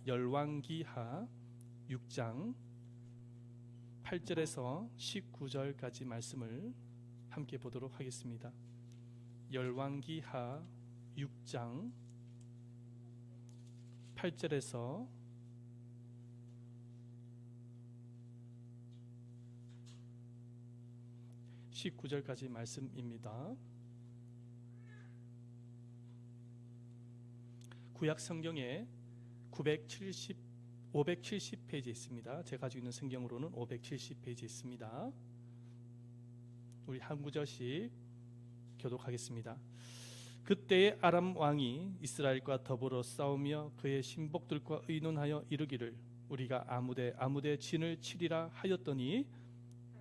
열왕기하 6장 8절에서 19절까지 말씀을 함께 보도록 하겠습니다. 열왕기하 6장 8절에서 19절까지 말씀입니다. 구약 성경에 570페이지 있습니다. 제가 가지고 있는 성경으로는 570페이지 있습니다. 우리 한 구절씩 교독하겠습니다. 그때의 아람 왕이 이스라엘과 더불어 싸우며 그의 신복들과 의논하여 이르기를 우리가 아무데 진을 치리라 하였더니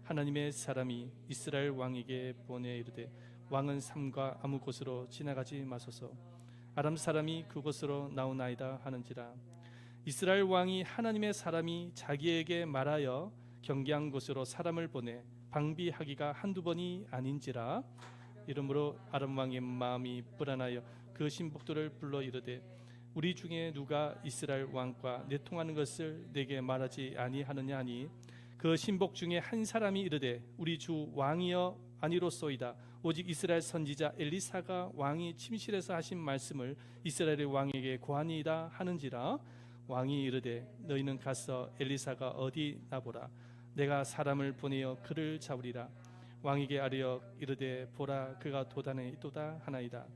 하나님의 사람이 이스라엘 왕에게 보내 이르되 왕은 삼가 아무 곳으로 지나가지 마소서 아람 사람이 그곳으로 나오나이다 하는지라. 이스라엘 왕이 하나님의 사람이 자기에게 말하여 경계한 곳으로 사람을 보내 방비하기가 한두 번이 아닌지라. 이러므로 아람 왕의 마음이 불안하여 그 신복들을 불러 이르되 우리 중에 누가 이스라엘 왕과 내통하는 것을 내게 말하지 아니하느냐 하니 그 신복 중에 한 사람이 이르되 우리 주 왕이여 아니로소이다. 오직 이스라엘 선지자 엘리사가 왕이 침실에서 하신 말씀을 이스라엘의 왕에게 고하니이다 하는지라. 왕이 이르되 너희는 가서 엘리사가 어디 나보라. 내가 사람을 보내어 그를 잡으리라. 왕에게 아뢰어 이르되 보라 그가 도단에 있도다 하나이다.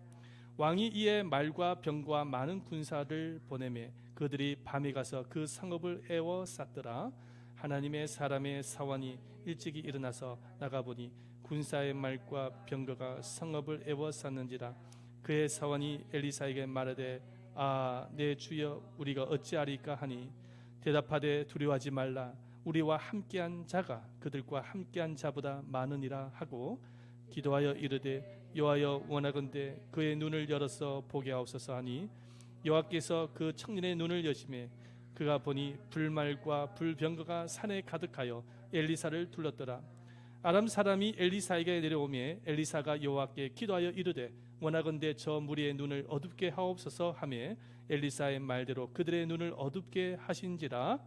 왕이 이에 말과 병과 많은 군사를 보내매 그들이 밤에 가서 그 성읍을 에워 쌌더라. 하나님의 사람의 사원이 일찍이 일어나서 나가보니 군사의 말과 병거가 성읍을 에워쌌는지라. 그의 사원이 엘리사에게 말하되 내 주여 우리가 어찌하리까 하니 대답하되 두려워하지 말라. 우리와 함께한 자가 그들과 함께한 자보다 많으니라 하고 기도하여 이르되 여호와여 원하건대 그의 눈을 열어서 보게 하옵소서 하니 여호와께서 그 청년의 눈을 여시매 그가 보니 불말과 불병거가 산에 가득하여 엘리사를 둘렀더라. 아람 사람이 엘리사에게 내려오매 엘리사가 여호와께 기도하여 이르되 원하건대 저 무리의 눈을 어둡게 하옵소서 하며 엘리사의 말대로 그들의 눈을 어둡게 하신지라.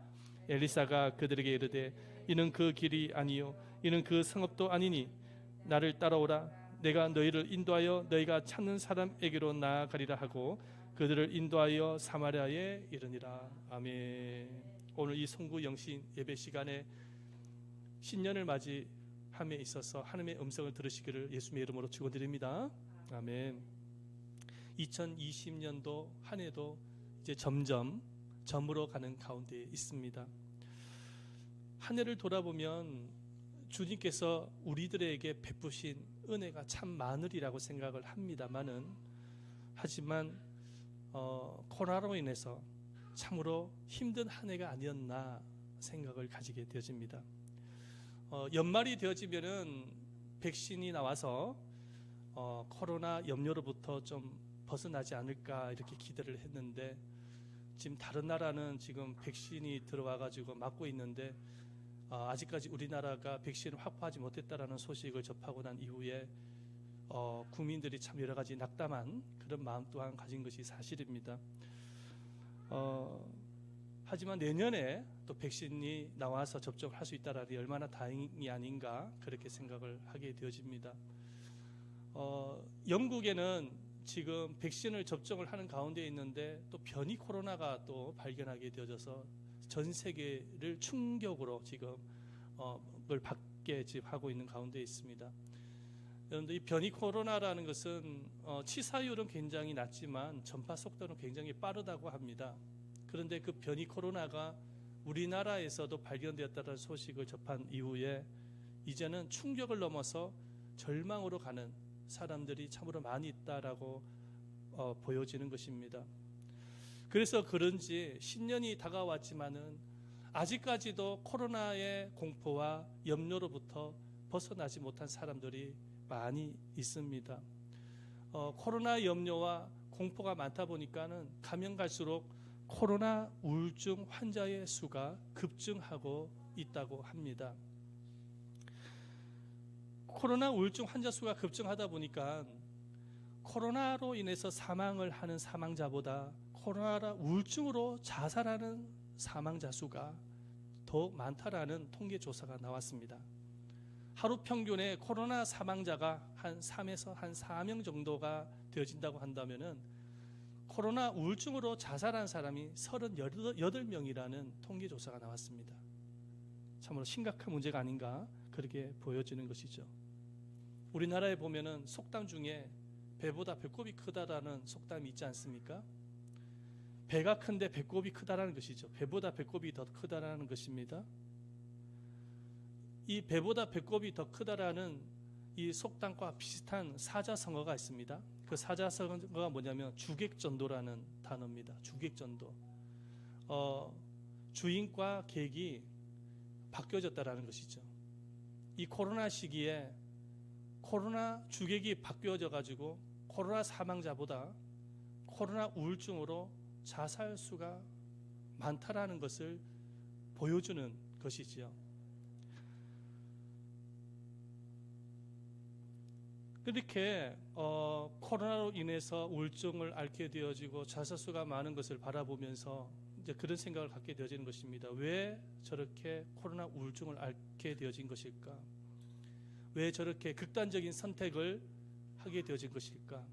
엘리사가 그들에게 이르되 이는 그 길이 아니요 이는 그 성읍도 아니니 나를 따라오라. 내가 너희를 인도하여 너희가 찾는 사람에게로 나아가리라 하고 그들을 인도하여 사마리아에 이르니라. 아멘. 오늘 이 송구 영신 예배 시간에 신년을 맞이함에 있어서 하나님의 음성을 들으시기를 예수님의 이름으로 축원드립니다. 아멘. 2020년도 한 해도 이제 점점 점으로 가는 가운데 있습니다. 한 해를 돌아보면 주님께서 우리들에게 베푸신 은혜가 참 많으리라고 생각을 합니다만은 하지만 코로나로 인해서 참으로 힘든 한 해가 아니었나 생각을 가지게 되어집니다. 연말이 되어지면은 백신이 나와서 코로나 염려로부터 좀 벗어나지 않을까 이렇게 기대를 했는데 지금 다른 나라는 지금 백신이 들어와 가지고 맞고 있는데 아직까지 우리나라가 백신을 확보하지 못했다라는 소식을 접하고 난 이후에 국민들이 참 여러 가지 낙담한 그런 마음 또한 가진 것이 사실입니다. 하지만 내년에 또 백신이 나와서 접종을 할 수 있다라니 얼마나 다행이 아닌가 그렇게 생각을 하게 되어집니다. 영국에는 지금 백신을 접종을 하는 가운데 있는데 또 변이 코로나가 또 발견하게 되어져서 전 세계를 충격으로 지금 그걸 받게 지금 하고 있는 가운데 있습니다. 그런데 이 변이 코로나라는 것은 치사율은 굉장히 낮지만 전파 속도는 굉장히 빠르다고 합니다. 그런데 그 변이 코로나가 우리나라에서도 발견되었다는 소식을 접한 이후에 이제는 충격을 넘어서 절망으로 가는 사람들이 참으로 많이 있다라고 보여지는 것입니다. 그래서 그런지 신년이 다가왔지만은 아직까지도 코로나의 공포와 염려로부터 벗어나지 못한 사람들이 많이 있습니다. 코로나 염려와 공포가 많다 보니까는 가면 갈수록 코로나 우울증 환자의 수가 급증하고 있다고 합니다. 코로나 우울증 환자 수가 급증하다 보니까 코로나로 인해서 사망을 하는 사망자보다 코로나 우울증으로 자살하는 사망자 수가 더 많다라는 통계 조사가 나왔습니다. 하루 평균에 코로나 사망자가 한 3에서 한 4명 정도가 되어진다고 한다면은 코로나 우울증으로 자살한 사람이 38명이라는 통계 조사가 나왔습니다. 참으로 심각한 문제가 아닌가 그렇게 보여지는 것이죠. 우리나라에 보면은 속담 중에 배보다 배꼽이 크다라는 속담이 있지 않습니까? 배가 큰데 배꼽이 크다라는 것이죠. 배보다 배꼽이 더 크다라는 것입니다. 이 배보다 배꼽이 더 크다라는 이 속담과 비슷한 사자성어가 있습니다. 그 사자성어가 뭐냐면 주객전도라는 단어입니다. 주객전도. 주인과 객이 바뀌어졌다라는 것이죠. 이 코로나 시기에 코로나 주객이 바뀌어져 가지고 코로나 사망자보다 코로나 우울증으로 자살 수가 많다라는 것을 보여주는 것이지요. 그렇게 코로나로 인해서 우울증을 앓게 되어지고 자살 수가 많은 것을 바라보면서 이제 그런 생각을 갖게 되어지는 것입니다. 왜 저렇게 코로나 우울증을 앓게 되어진 것일까? 왜 저렇게 극단적인 선택을 하게 되어진 것일까?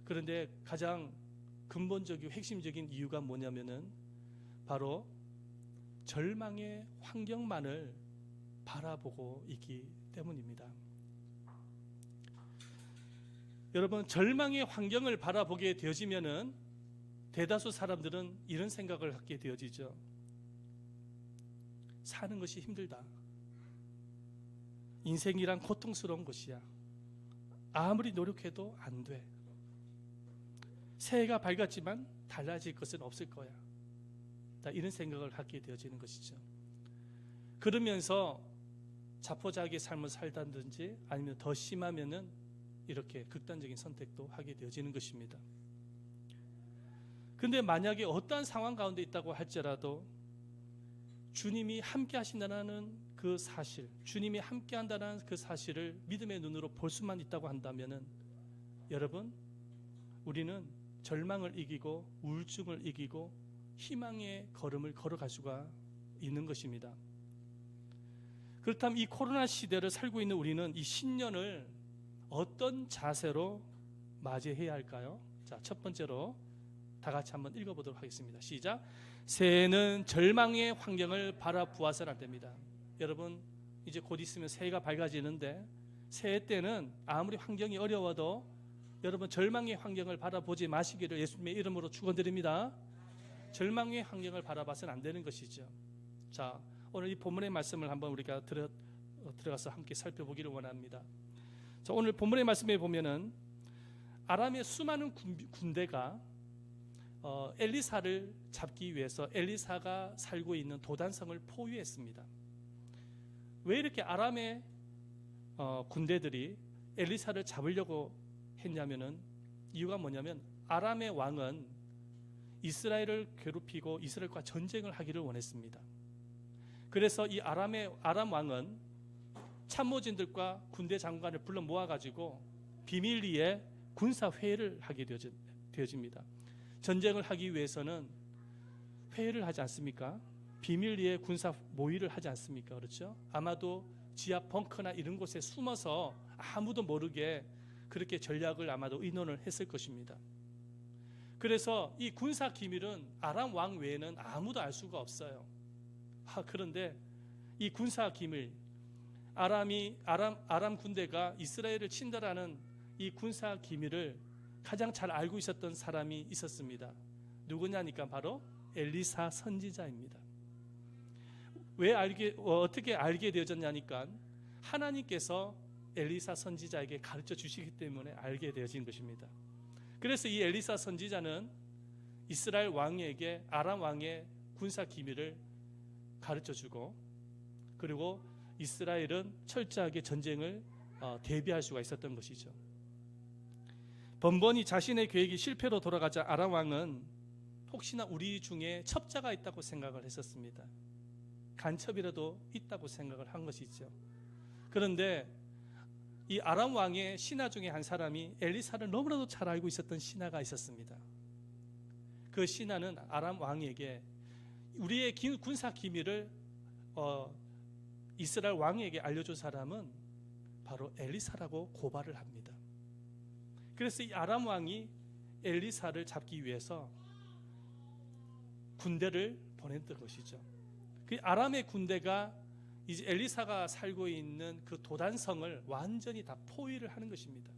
그런데 가장 근본적이고 핵심적인 이유가 뭐냐면은 바로 절망의 환경만을 바라보고 있기 때문입니다. 여러분, 절망의 환경을 바라보게 되어지면은 대다수 사람들은 이런 생각을 갖게 되어지죠. 사는 것이 힘들다. 인생이란 고통스러운 것이야. 아무리 노력해도 안 돼. 새해가 밝았지만 달라질 것은 없을 거야. 이런 생각을 갖게 되어지는 것이죠. 그러면서 자포자기의 삶을 살다든지 아니면 더 심하면은 이렇게 극단적인 선택도 하게 되어지는 것입니다. 근데 만약에 어떠한 상황 가운데 있다고 할지라도 주님이 함께 하신다는 그 사실, 주님이 함께 한다는 그 사실을 믿음의 눈으로 볼 수만 있다고 한다면은 여러분, 우리는 절망을 이기고 우울증을 이기고 희망의 걸음을 걸어갈 수가 있는 것입니다. 그렇다면 이 코로나 시대를 살고 있는 우리는 이 신년을 어떤 자세로 맞이해야 할까요? 자, 첫 번째로 다 같이 한번 읽어보도록 하겠습니다. 시작. 새해는 절망의 환경을 바라보아서는 안 됩니다. 여러분, 이제 곧 있으면 새해가 밝아지는데 새해 때는 아무리 환경이 어려워도 여러분 절망의 환경을 바라보지 마시기를 예수님의 이름으로 축원드립니다. 절망의 환경을 바라봐서는 안 되는 것이죠. 자, 오늘 이 본문의 말씀을 한번 우리가 들어가서 함께 살펴보기를 원합니다. 자, 오늘 본문의 말씀에 보면은 아람의 수많은 군대가 엘리사를 잡기 위해서 엘리사가 살고 있는 도단성을 포위했습니다. 왜 이렇게 아람의 군대들이 엘리사를 잡으려고 했냐면은 이유가 뭐냐면 아람의 왕은 이스라엘을 괴롭히고 이스라엘과 전쟁을 하기를 원했습니다. 그래서 이 아람 왕은 참모진들과 군대 장관을 불러 모아가지고 비밀리에 군사 회의를 하게 되어집니다. 전쟁을 하기 위해서는 회의를 하지 않습니까? 비밀리에 군사 모의를 하지 않습니까? 그렇죠? 아마도 지하 벙커나 이런 곳에 숨어서 아무도 모르게 그렇게 전략을 아마도 의논을 했을 것입니다. 그래서 이 군사 기밀은 아람 왕 외에는 아무도 알 수가 없어요. 그런데 이 군사 기밀, 아람 군대가 이스라엘을 친다라는 이 군사 기밀을 가장 잘 알고 있었던 사람이 있었습니다. 누구냐니까 바로 엘리사 선지자입니다. 어떻게 알게 되어졌냐니까 하나님께서 엘리사 선지자에게 가르쳐 주시기 때문에 알게 되어진 것입니다. 그래서 이 엘리사 선지자는 이스라엘 왕에게 아람 왕의 군사 기밀을 가르쳐 주고, 그리고 이스라엘은 철저하게 전쟁을 대비할 수가 있었던 것이죠. 번번이 자신의 계획이 실패로 돌아가자 아람 왕은 혹시나 우리 중에 첩자가 있다고 생각을 했었습니다. 간첩이라도 있다고 생각을 한 것이죠. 그런데 이 아람 왕의 신하 중에 한 사람이 엘리사를 너무나도 잘 알고 있었던 신하가 있었습니다. 그 신하는 아람 왕에게 우리의 군사 기밀을 이스라엘 왕에게 알려준 사람은 바로 엘리사라고 고발을 합니다. 그래서 이 아람 왕이 엘리사를 잡기 위해서 군대를 보냈던 것이죠. 그 아람의 군대가 이제 엘리사가 살고 있는 그 도단성을 완전히 다 포위를 하는 것입니다.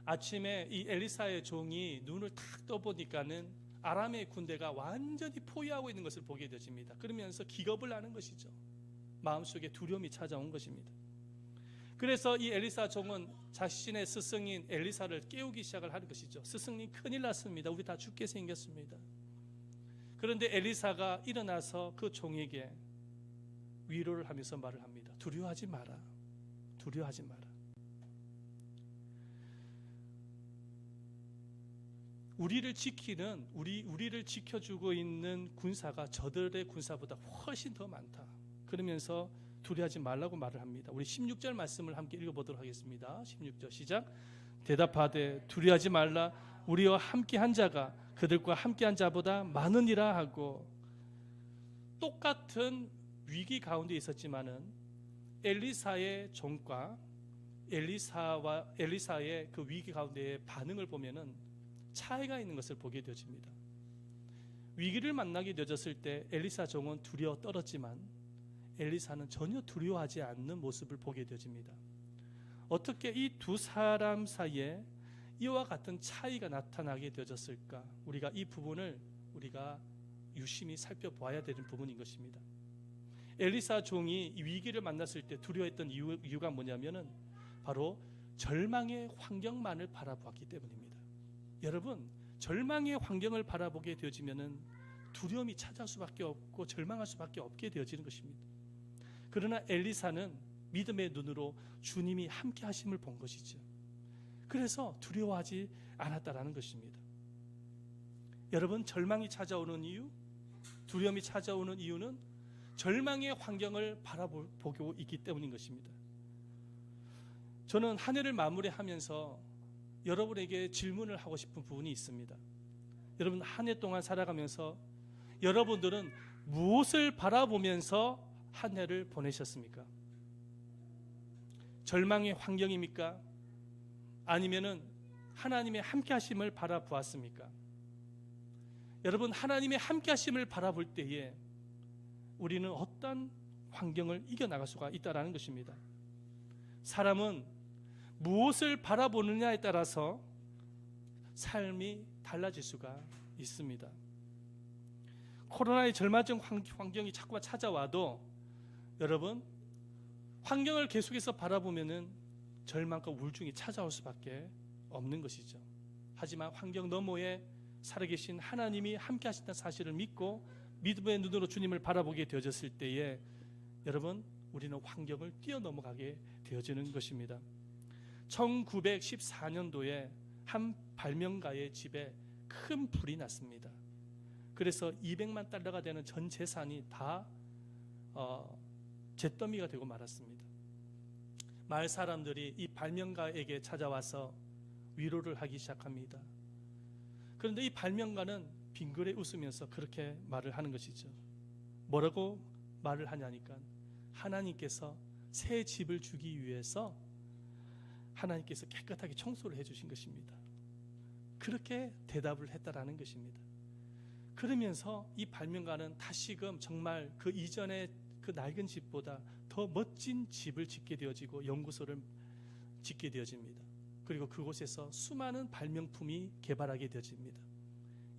아침에 이 엘리사의 종이 눈을 탁 떠보니까는 아람의 군대가 완전히 포위하고 있는 것을 보게 되집니다. 그러면서 기겁을 하는 것이죠. 마음속에 두려움이 찾아온 것입니다. 그래서 이 엘리사 종은 자신의 스승인 엘리사를 깨우기 시작을 하는 것이죠. 스승님, 큰일 났습니다. 우리 다 죽게 생겼습니다. 그런데 엘리사가 일어나서 그 종에게 위로를 하면서 말을 합니다. 두려워하지 마라. 두려워하지 마라. 우리를 지키는 우리를 지켜주고 있는 군사가 저들의 군사보다 훨씬 더 많다. 그러면서 두려워하지 말라고 말을 합니다. 우리 16절 말씀을 함께 읽어보도록 하겠습니다. 16절 시작. 대답하되 두려워하지 말라. 우리와 함께한 자가 그들과 함께한 자보다 많으니라 하고, 똑같은 위기 가운데 있었지만은 엘리사의 종과 엘리사의 그 위기 가운데의 반응을 보면은 차이가 있는 것을 보게 되어집니다. 위기를 만나게 되어졌을 때 엘리사 종은 두려워 떨었지만 엘리사는 전혀 두려워하지 않는 모습을 보게 되어집니다. 어떻게 이 두 사람 사이에 이와 같은 차이가 나타나게 되어졌을까? 우리가 이 부분을 우리가 유심히 살펴보아야 되는 부분인 것입니다. 엘리사 종이 이 위기를 만났을 때 두려워했던 이유가 뭐냐면은 바로 절망의 환경만을 바라보았기 때문입니다. 여러분, 절망의 환경을 바라보게 되어지면은 두려움이 찾아올 수밖에 없고 절망할 수밖에 없게 되어지는 것입니다. 그러나 엘리사는 믿음의 눈으로 주님이 함께 하심을 본 것이죠. 그래서 두려워하지 않았다라는 것입니다. 여러분, 절망이 찾아오는 이유, 두려움이 찾아오는 이유는 절망의 환경을 바라보고 있기 때문인 것입니다. 저는 한 해를 마무리하면서 여러분에게 질문을 하고 싶은 부분이 있습니다. 여러분, 한 해 동안 살아가면서 여러분들은 무엇을 바라보면서 한 해를 보내셨습니까? 절망의 환경입니까? 아니면은 하나님의 함께 하심을 바라보았습니까? 여러분, 하나님의 함께 하심을 바라볼 때에 우리는 어떤 환경을 이겨나갈 수가 있다는 것입니다. 사람은 무엇을 바라보느냐에 따라서 삶이 달라질 수가 있습니다. 코로나의 절망적 환경이 자꾸만 찾아와도 여러분, 환경을 계속해서 바라보면은 절망과 우울증이 찾아올 수밖에 없는 것이죠. 하지만 환경 너머에 살아계신 하나님이 함께 하신다는 사실을 믿고 믿음의 눈으로 주님을 바라보게 되어졌을 때에 여러분, 우리는 환경을 뛰어넘어가게 되어지는 것입니다. 1914년도에 한 발명가의 집에 큰 불이 났습니다. 그래서 200만 달러가 되는 전 재산이 다 잿더미가 되고 말았습니다. 마을 사람들이 이 발명가에게 찾아와서 위로를 하기 시작합니다. 그런데 이 발명가는 빙그레 웃으면서 그렇게 말을 하는 것이죠. 뭐라고 말을 하냐니까, 하나님께서 새 집을 주기 위해서 하나님께서 깨끗하게 청소를 해주신 것입니다. 그렇게 대답을 했다라는 것입니다. 그러면서 이 발명가는 다시금 정말 그 이전의 그 낡은 집보다 더 멋진 집을 짓게 되어지고 연구소를 짓게 되어집니다. 그리고 그곳에서 수많은 발명품이 개발하게 되어집니다.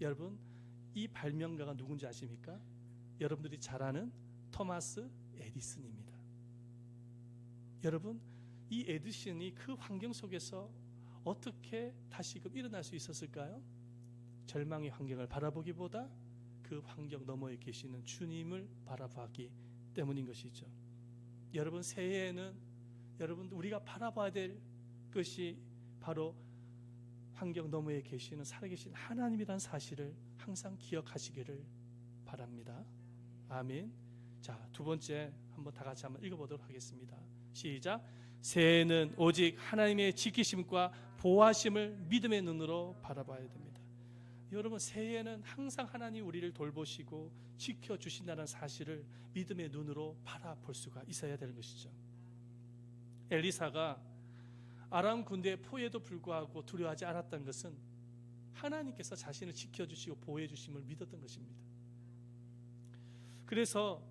여러분, 이 발명가가 누군지 아십니까? 여러분들이 잘 아는 토마스 에디슨입니다. 여러분, 이 에디슨이 그 환경 속에서 어떻게 다시금 일어날 수 있었을까요? 절망의 환경을 바라보기보다 그 환경 너머에 계시는 주님을 바라보기 때문인 것이죠. 여러분, 새해에는 여러분, 우리가 바라봐야 될 것이 바로 환경 너머에 계시는 살아계신 하나님이라는 사실을 항상 기억하시기를 바랍니다. 아멘. 자, 두 번째 한번 다 같이 한번 읽어보도록 하겠습니다. 시작. 새해는 오직 하나님의 지키심과 보호하심을 믿음의 눈으로 바라봐야 됩니다. 여러분, 새해에는 항상 하나님 우리를 돌보시고 지켜주신다는 사실을 믿음의 눈으로 바라볼 수가 있어야 되는 것이죠. 엘리사가 아람 군대의 포에도 불구하고 두려워하지 않았던 것은 하나님께서 자신을 지켜주시고 보호해 주심을 믿었던 것입니다. 그래서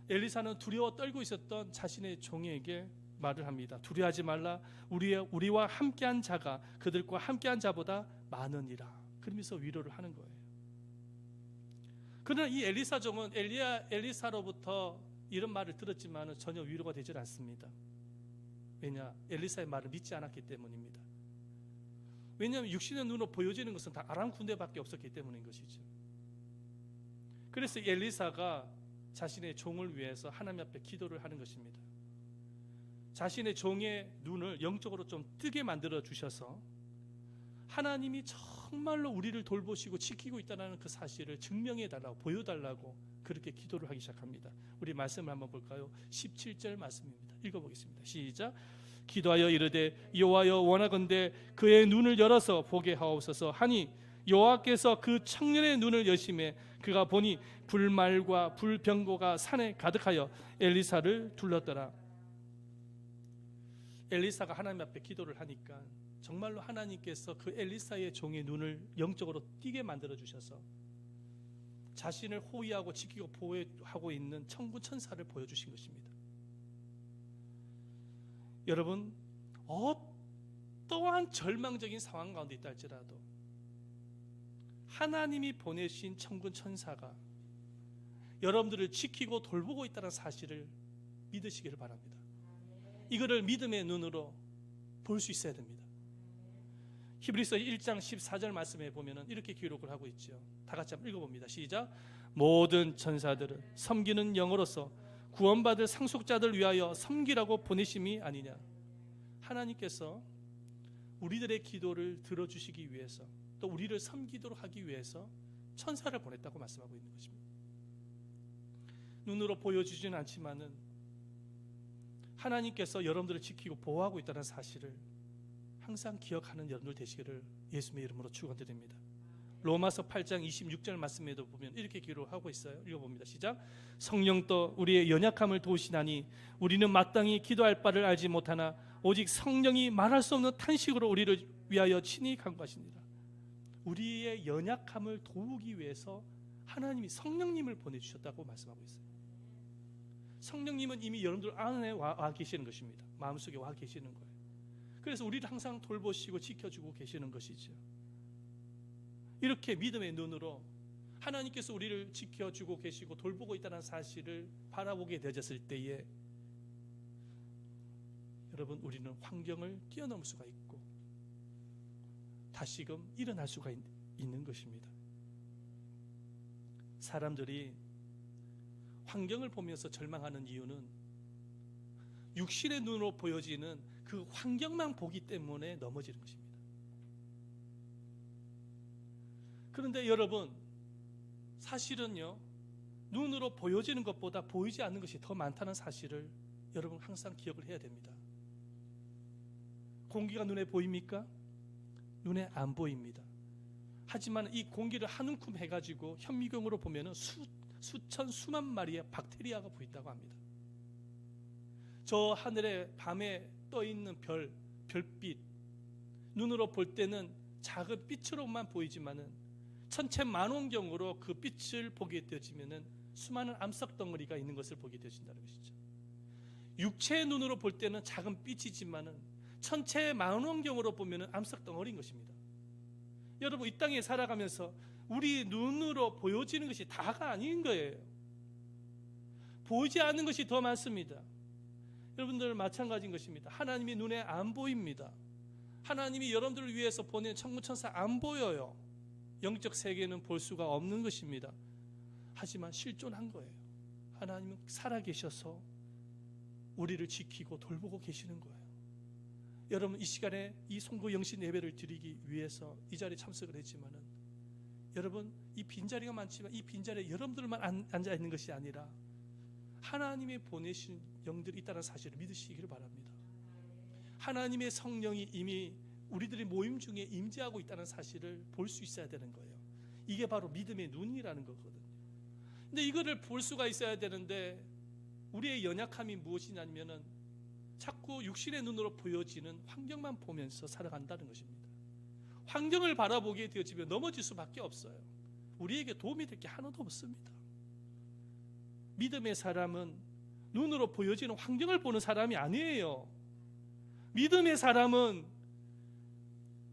엘리사는 두려워 떨고 있었던 자신의 종에게 말을 합니다. 두려워하지 말라. 우리와 함께한 자가 그들과 함께한 자보다 많으니라. 그러면서 위로를 하는 거예요. 그러나 이 엘리사 종은 엘리사로부터 이런 말을 들었지만 전혀 위로가 되질 않습니다. 왜냐? 엘리사의 말을 믿지 않았기 때문입니다. 왜냐하면 육신의 눈으로 보여지는 것은 다 아람 군대밖에 없었기 때문인 것이죠. 그래서 엘리사가 자신의 종을 위해서 하나님 앞에 기도를 하는 것입니다. 자신의 종의 눈을 영적으로 좀 뜨게 만들어 주셔서 하나님이 정말로 우리를 돌보시고 지키고 있다는 그 사실을 증명해 달라고, 보여달라고 그렇게 기도를 하기 시작합니다. 우리 말씀을 한번 볼까요? 17절 말씀입니다. 읽어보겠습니다. 시작. 기도하여 이르되 여호와여 원하건대 그의 눈을 열어서 보게 하옵소서 하니 여호와께서 그 청년의 눈을 여심해 그가 보니 불말과 불병거가 산에 가득하여 엘리사를 둘렀더라. 엘리사가 하나님 앞에 기도를 하니까 정말로 하나님께서 그 엘리사의 종의 눈을 영적으로 띄게 만들어 주셔서 자신을 호위하고 지키고 보호하고 있는 천군 천사를 보여주신 것입니다. 여러분, 어떠한 절망적인 상황 가운데 있다 할지라도 하나님이 보내신 천군 천사가 여러분들을 지키고 돌보고 있다는 사실을 믿으시기를 바랍니다. 이거를 믿음의 눈으로 볼 수 있어야 됩니다. 히브리서 1장 14절 말씀에 보면은 이렇게 기록을 하고 있죠. 다 같이 한번 읽어봅니다. 시작. 모든 천사들은 섬기는 영으로서 구원받을 상속자들 위하여 섬기라고 보내심이 아니냐. 하나님께서 우리들의 기도를 들어주시기 위해서 또 우리를 섬기도록 하기 위해서 천사를 보냈다고 말씀하고 있는 것입니다. 눈으로 보여주지는 않지만은 하나님께서 여러분들을 지키고 보호하고 있다는 사실을 항상 기억하는 여러분들 되시기를 예수님의 이름으로 축원드립니다. 로마서 8장 26절 말씀에도 보면 이렇게 기록하고 있어요. 읽어봅니다. 시작. 성령도 우리의 연약함을 도우시나니 우리는 마땅히 기도할 바를 알지 못하나 오직 성령이 말할 수 없는 탄식으로 우리를 위하여 친히 간구하시니라. 우리의 연약함을 도우기 위해서 하나님이 성령님을 보내주셨다고 말씀하고 있어요. 성령님은 이미 여러분들 안에 와 계시는 것입니다. 마음속에 와 계시는 거예요. 그래서 우리를 항상 돌보시고 지켜주고 계시는 것이죠. 이렇게 믿음의 눈으로 하나님께서 우리를 지켜주고 계시고 돌보고 있다는 사실을 바라보게 되었을 때에 여러분, 우리는 환경을 뛰어넘을 수가 있고 다시금 일어날 수가 있는 것입니다. 사람들이 환경을 보면서 절망하는 이유는 육신의 눈으로 보여지는 그 환경만 보기 때문에 넘어지는 것입니다. 그런데 여러분, 사실은요, 눈으로 보여지는 것보다 보이지 않는 것이 더 많다는 사실을 여러분 항상 기억을 해야 됩니다. 공기가 눈에 보입니까? 눈에 안 보입니다. 하지만 이 공기를 한 움큼 해가지고 현미경으로 보면은 수천 수만 마리의 박테리아가 보인다고 합니다. 저 하늘에 밤에 떠 있는 별빛, 눈으로 볼 때는 작은 빛으로만 보이지만은 천체 만원경으로 그 빛을 보게 되어지면은 수많은 암석 덩어리가 있는 것을 보게 되어진다는 것이죠. 육체의 눈으로 볼 때는 작은 빛이지만은 천체 만원경으로 보면은 암석 덩어리인 것입니다. 여러분, 이 땅에 살아가면서 우리 눈으로 보여지는 것이 다가 아닌 거예요. 보이지 않는 것이 더 많습니다. 여러분들 마찬가지인 것입니다. 하나님이 눈에 안 보입니다. 하나님이 여러분들을 위해서 보낸 천군천사 안 보여요. 영적 세계는 볼 수가 없는 것입니다. 하지만 실존한 거예요. 하나님은 살아계셔서 우리를 지키고 돌보고 계시는 거예요. 여러분, 이 시간에 이 송구 영신 예배를 드리기 위해서 이 자리에 참석을 했지만은 여러분, 이 빈자리가 많지만 이 빈자리에 여러분들만 앉아 있는 것이 아니라 하나님이 보내신 영들이 있다는 사실을 믿으시기를 바랍니다. 하나님의 성령이 이미 우리들의 모임 중에 임재하고 있다는 사실을 볼 수 있어야 되는 거예요. 이게 바로 믿음의 눈이라는 거거든요. 근데 이거를 볼 수가 있어야 되는데 우리의 연약함이 무엇이냐면은 자꾸 육신의 눈으로 보여지는 환경만 보면서 살아간다는 것입니다. 환경을 바라보게 되어지면 넘어질 수밖에 없어요. 우리에게 도움이 될 게 하나도 없습니다. 믿음의 사람은 눈으로 보여지는 환경을 보는 사람이 아니에요. 믿음의 사람은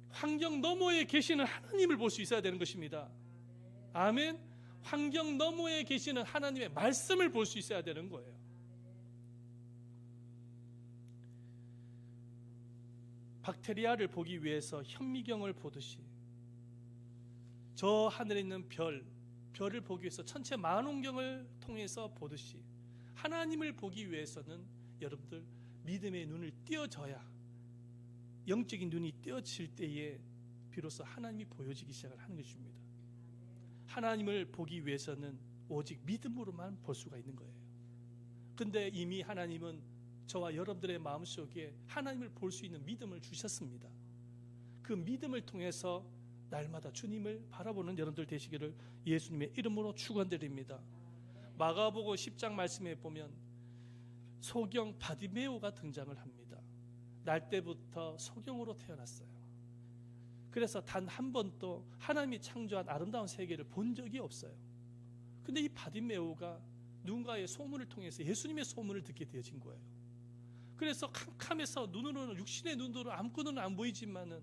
환경 너머에 계시는 하나님을 볼 수 있어야 되는 것입니다. 아멘. 환경 너머에 계시는 하나님의 말씀을 볼 수 있어야 되는 거예요. 박테리아를 보기 위해서 현미경을 보듯이 저 하늘에 있는 별을 보기 위해서 천체 만원경을 통해서 보듯이 하나님을 보기 위해서는 여러분들 믿음의 눈을 띄어져야, 영적인 눈이 띄어질 때에 비로소 하나님이 보여지기 시작을 하는 것입니다. 하나님을 보기 위해서는 오직 믿음으로만 볼 수가 있는 거예요. 근데 이미 하나님은 저와 여러분들의 마음속에 하나님을 볼 수 있는 믿음을 주셨습니다. 그 믿음을 통해서 날마다 주님을 바라보는 여러분들 되시기를 예수님의 이름으로 축원드립니다. 마가복음 10장 말씀에 보면 소경 바디메오가 등장을 합니다. 날 때부터 소경으로 태어났어요. 그래서 단 한 번도 하나님이 창조한 아름다운 세계를 본 적이 없어요. 근데 이 바디메오가 누군가의 소문을 통해서 예수님의 소문을 듣게 되어진 거예요. 그래서 캄캄해서 눈으로는, 육신의 눈으로 아무것도 안 보이지만은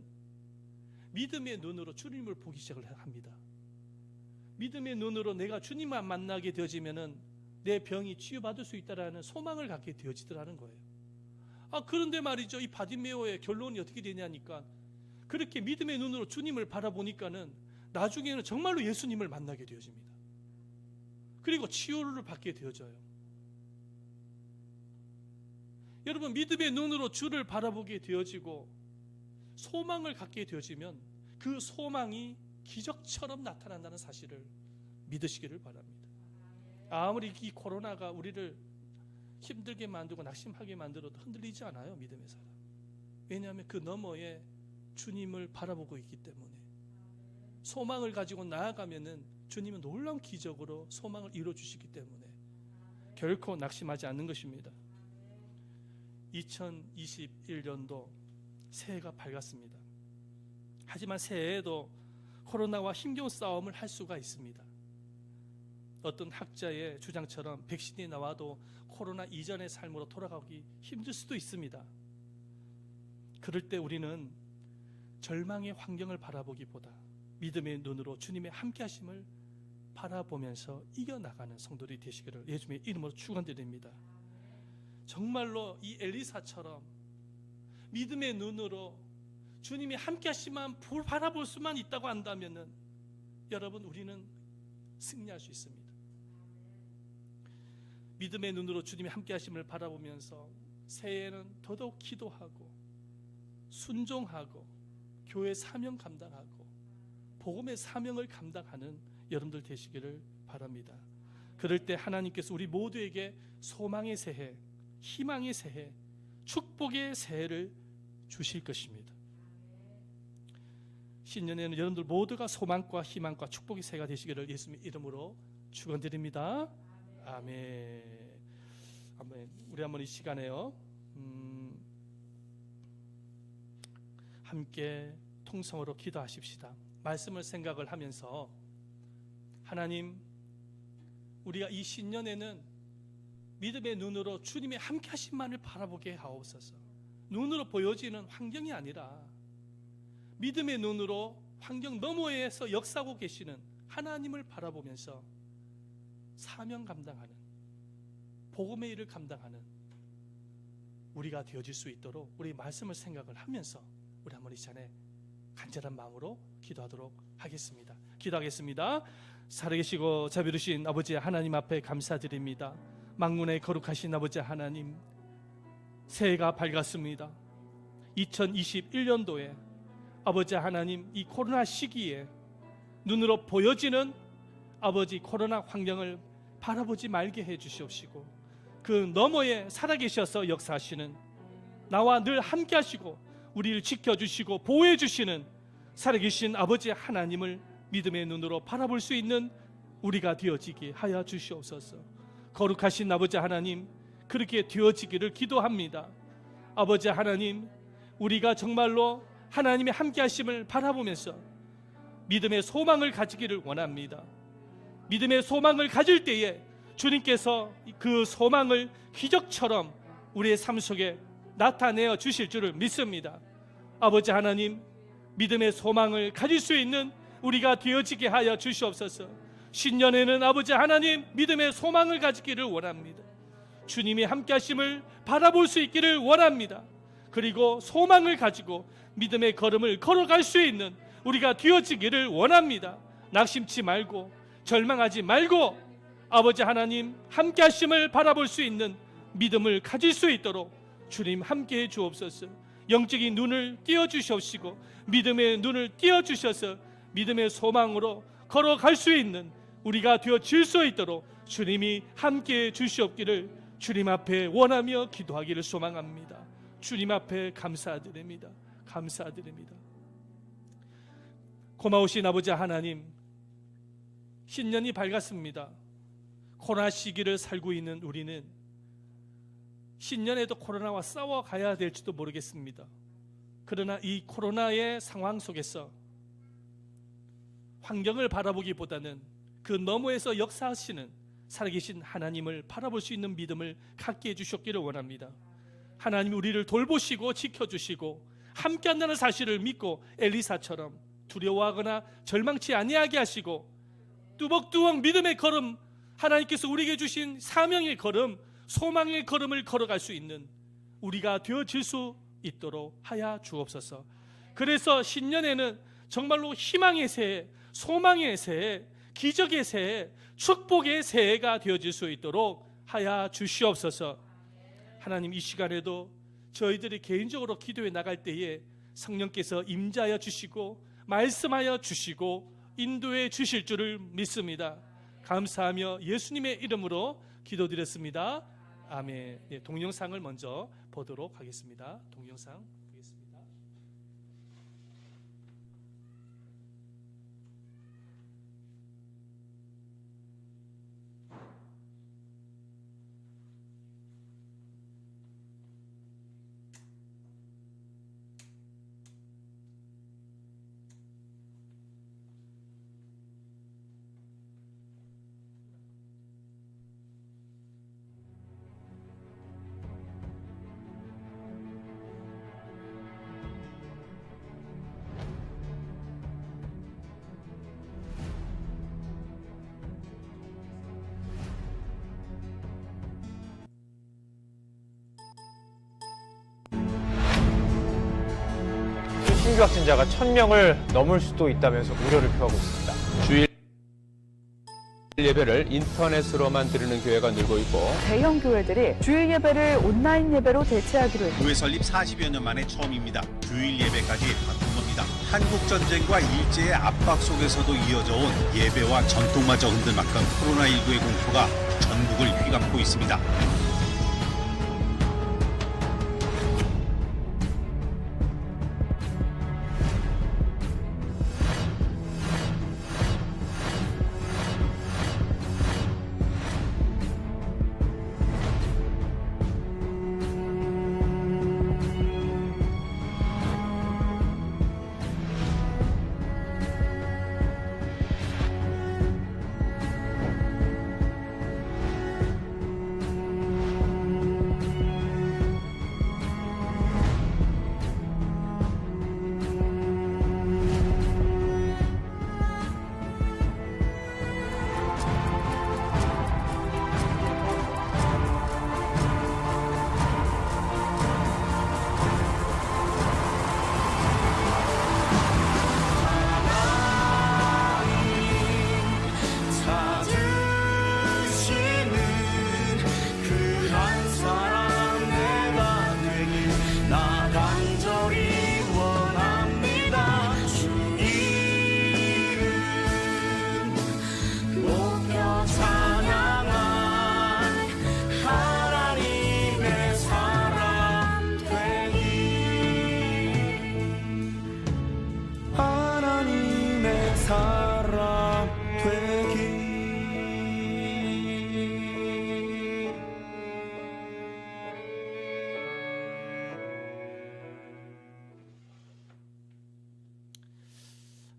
믿음의 눈으로 주님을 보기 시작을 합니다. 믿음의 눈으로 내가 주님만 만나게 되어지면은 내 병이 치유받을 수 있다라는 소망을 갖게 되어지더라는 거예요. 그런데 말이죠, 이 바디메오의 결론이 어떻게 되냐니까, 그렇게 믿음의 눈으로 주님을 바라보니까는 나중에는 정말로 예수님을 만나게 되어집니다. 그리고 치유를 받게 되어져요. 여러분, 믿음의 눈으로 주를 바라보게 되어지고 소망을 갖게 되어지면 그 소망이 기적처럼 나타난다는 사실을 믿으시기를 바랍니다. 아무리 이 코로나가 우리를 힘들게 만들고 낙심하게 만들어도 흔들리지 않아요, 믿음의 사람. 왜냐하면 그 너머에 주님을 바라보고 있기 때문에, 소망을 가지고 나아가면은 주님은 놀라운 기적으로 소망을 이루어주시기 때문에 결코 낙심하지 않는 것입니다. 2021년도 새해가 밝았습니다. 하지만 새해에도 코로나와 힘겨운 싸움을 할 수가 있습니다. 어떤 학자의 주장처럼 백신이 나와도 코로나 이전의 삶으로 돌아가기 힘들 수도 있습니다. 그럴 때 우리는 절망의 환경을 바라보기보다 믿음의 눈으로 주님의 함께하심을 바라보면서 이겨나가는 성도들이 되시기를 예수님의 이름으로 축원드립니다. 정말로 이 엘리사처럼 믿음의 눈으로 주님이 함께하시만 바라볼 수만 있다고 한다면은 여러분, 우리는 승리할 수 있습니다. 믿음의 눈으로 주님이 함께하심을 바라보면서 새해에는 더더욱 기도하고 순종하고 교회 사명 감당하고 복음의 사명을 감당하는 여러분들 되시기를 바랍니다. 그럴 때 하나님께서 우리 모두에게 소망의 새해, 희망의 새해, 축복의 새해를 주실 것입니다. 신년에는 여러분들 모두가 소망과 희망과 축복의 새해가 되시기를 예수님의 이름으로 축원드립니다. 아멘. 아멘. 우리 한번 이 시간에요, 함께 통성으로 기도하십시다. 말씀을 생각을 하면서, 하나님, 우리가 이 신년에는 믿음의 눈으로 주님의 함께 하심만을 바라보게 하옵소서. 눈으로 보여지는 환경이 아니라 믿음의 눈으로 환경 너머에서 역사하고 계시는 하나님을 바라보면서 사명 감당하는, 복음의 일을 감당하는 우리가 되어질 수 있도록 우리 말씀을 생각을 하면서 우리 한번 이 시간에 간절한 마음으로 기도하도록 하겠습니다. 기도하겠습니다. 살아계시고 자비로우신 아버지 하나님 앞에 감사드립니다. 만군의 거룩하신 아버지 하나님, 새해가 밝았습니다. 2021년도에 아버지 하나님, 이 코로나 시기에 눈으로 보여지는 아버지 코로나 환경을 바라보지 말게 해주시옵시고, 그 너머에 살아계셔서 역사하시는, 나와 늘 함께 하시고 우리를 지켜주시고 보호해 주시는 살아계신 아버지 하나님을 믿음의 눈으로 바라볼 수 있는 우리가 되어지게 하여 주시옵소서. 거룩하신 아버지 하나님, 그렇게 되어지기를 기도합니다. 아버지 하나님, 우리가 정말로 하나님의 함께하심을 바라보면서 믿음의 소망을 가지기를 원합니다. 믿음의 소망을 가질 때에 주님께서 그 소망을 기적처럼 우리의 삶 속에 나타내어 주실 줄을 믿습니다. 아버지 하나님, 믿음의 소망을 가질 수 있는 우리가 되어지게 하여 주시옵소서. 신년에는 아버지 하나님, 믿음의 소망을 가지기를 원합니다. 주님이 함께하심을 바라볼 수 있기를 원합니다. 그리고 소망을 가지고 믿음의 걸음을 걸어갈 수 있는 우리가 되어지기를 원합니다. 낙심치 말고 절망하지 말고 아버지 하나님 함께하심을 바라볼 수 있는 믿음을 가질 수 있도록 주님 함께해 주옵소서. 영적인 눈을 띄워주시옵시고 믿음의 눈을 띄워주셔서 믿음의 소망으로 걸어갈 수 있는 우리가 되어질 수 있도록 주님이 함께해 주시옵기를 주님 앞에 원하며 기도하기를 소망합니다. 주님 앞에 감사드립니다. 감사드립니다. 고마우신 아버지 하나님, 신년이 밝았습니다. 코로나 시기를 살고 있는 우리는 신년에도 코로나와 싸워가야 될지도 모르겠습니다. 그러나 이 코로나의 상황 속에서 환경을 바라보기보다는 그 너머에서 역사하시는 살아계신 하나님을 바라볼 수 있는 믿음을 갖게 해주셨기를 원합니다. 하나님이 우리를 돌보시고 지켜주시고 함께한다는 사실을 믿고 엘리사처럼 두려워하거나 절망치 아니하게 하시고 뚜벅뚜벅 믿음의 걸음, 하나님께서 우리에게 주신 사명의 걸음, 소망의 걸음을 걸어갈 수 있는 우리가 되어질 수 있도록 하여 주옵소서. 그래서 신년에는 정말로 희망의 새해, 소망의 새해, 기적의 새해, 축복의 새해가 되어질 수 있도록 하여 주시옵소서. 하나님, 이 시간에도 저희들이 개인적으로 기도해 나갈 때에 성령께서 임재하여 주시고 말씀하여 주시고 인도해 주실 줄을 믿습니다. 감사하며 예수님의 이름으로 기도드렸습니다. 아멘. 네, 동영상을 먼저 보도록 하겠습니다. 동영상 보겠습니다. 신규 확진자가 1,000명을 넘을 수도 있다면서 우려를 표하고 있습니다. 주일 예배를 인터넷으로만 드리는 교회가 늘고 있고 대형 교회들이 주일 예배를 온라인 예배로 대체하기로 했습니다. 교회 설립 40여 년 만에 처음입니다. 주일 예배까지 바꾼 겁니다. 한국 전쟁과 일제의 압박 속에서도 이어져 온 예배와 전통마저 흔들 만큼 코로나19의 공포가 전국을 휘감고 있습니다.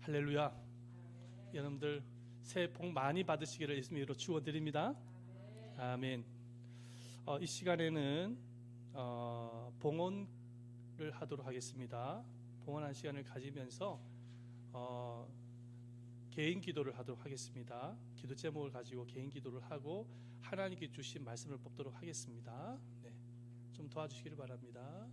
할렐루야. 여러분들 새해 복 많이 받으시기를 예수님 이름으로 축원드립니다. 아멘. 이 시간에는 봉헌을 하도록 하겠습니다. 봉헌한 시간을 가지면서 개인 기도를 하도록 하겠습니다. 기도 제목을 가지고 개인 기도를 하고 하나님께 주신 말씀을 뽑도록 하겠습니다. 네, 좀 도와주시기를 바랍니다.